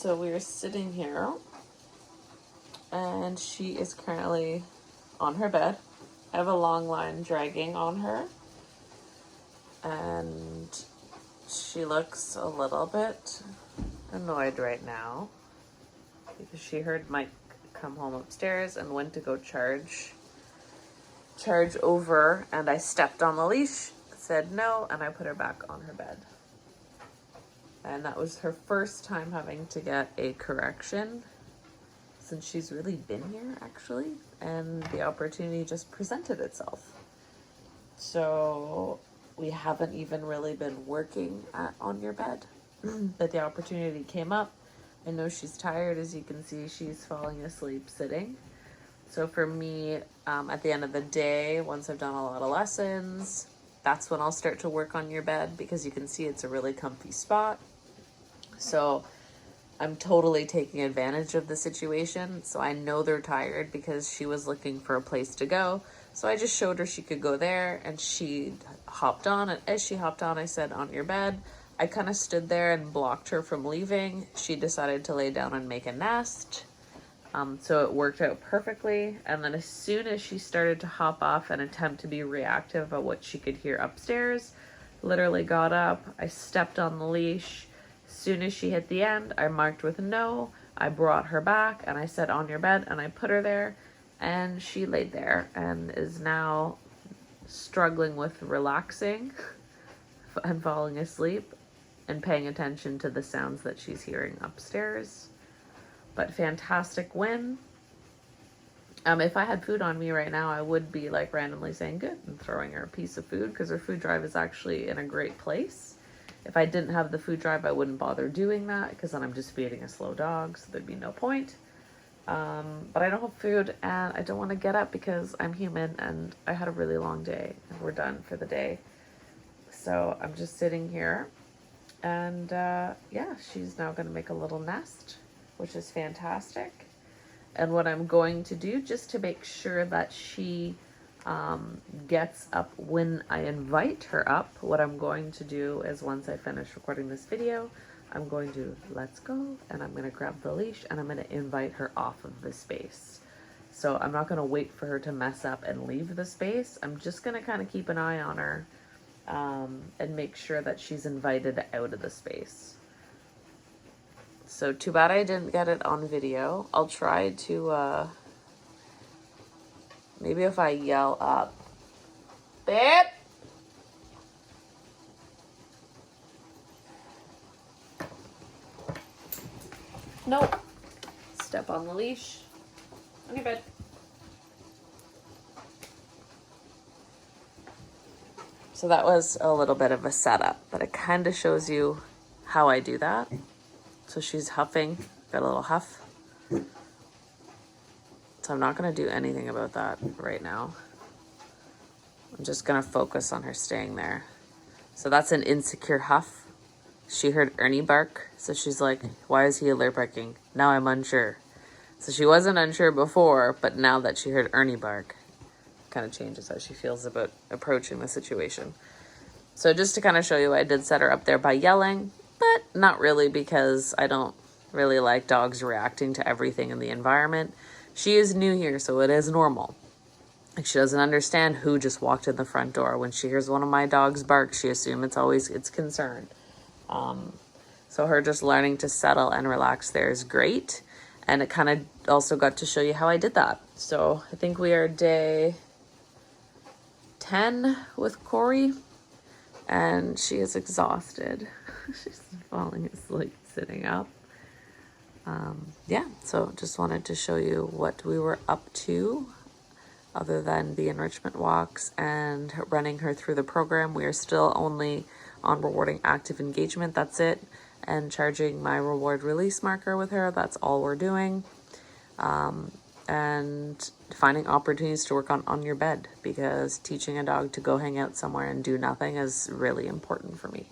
So we are sitting here, and she is currently on her bed. I have a long line dragging on her, and she looks a little bit annoyed right now because she heard Mike come home upstairs and went to go charge over, and I stepped on the leash, said no, and I put her back on her bed. And that was her first time having to get a correction since she's really been here, actually, and the opportunity just presented itself. So we haven't even really been working on your bed, but the opportunity came up. I know she's tired. As you can see, she's falling asleep sitting. So for me, at the end of the day, once I've done a lot of lessons, that's when I'll start to work on your bed, because you can see it's a really comfy spot. So I'm totally taking advantage of the situation. So I know they're tired because she was looking for a place to go. So I just showed her she could go there, and she hopped on. And as she hopped on, I said, on your bed. I kind of stood there and blocked her from leaving. She decided to lay down and make a nest. So it worked out perfectly. And then as soon as she started to hop off and attempt to be reactive at what she could hear upstairs, literally got up. I stepped on the leash. As soon as she hit the end, I marked with no. I brought her back and I said, on your bed, and I put her there, and she laid there and is now struggling with relaxing and falling asleep and paying attention to the sounds that she's hearing upstairs. But fantastic win. If I had food on me right now, I would be like randomly saying good and throwing her a piece of food, because her food drive is actually in a great place. If I didn't have the food drive, I wouldn't bother doing that, because then I'm just feeding a slow dog, so there'd be no point. But I don't have food, and I don't want to get up because I'm human and I had a really long day and we're done for the day. So I'm just sitting here, and yeah, she's now going to make a little nest, which is fantastic. And what I'm going to do, just to make sure that she gets up when I invite her up, what I'm going to do is, once I finish recording this video, I'm going to let's go, and I'm going to grab the leash and I'm going to invite her off of the space. So I'm not going to wait for her to mess up and leave the space. I'm just going to kind of keep an eye on her and make sure that she's invited out of the space. So too bad I didn't get it on video. I'll try to, maybe if I yell up, babe. Nope. Step on the leash. On your bed. So that was a little bit of a setup, but it kind of shows you how I do that. So she's huffing, got a little huff. So I'm not going to do anything about that right now. I'm just going to focus on her staying there. So that's an insecure huff. She heard Ernie bark, so she's like, why is he alert barking? Now I'm unsure. So she wasn't unsure before, but now that she heard Ernie bark, kind of changes how she feels about approaching the situation. So just to kind of show you, I did set her up there by yelling, but not really, because I don't really like dogs reacting to everything in the environment. She is new here, so it is normal. Like, she doesn't understand who just walked in the front door. When she hears one of my dogs bark, she assumes it's concerned. So her just learning to settle and relax there is great. And it kind of also got to show you how I did that. So I think we are day 10 with Kory, and she is exhausted. She's falling asleep sitting up. Yeah, so just wanted to show you what we were up to, other than the enrichment walks and running her through the program. We are still only on rewarding active engagement. That's it. And charging my reward release marker with her. That's all we're doing. And finding opportunities to work on your bed, because teaching a dog to go hang out somewhere and do nothing is really important for me.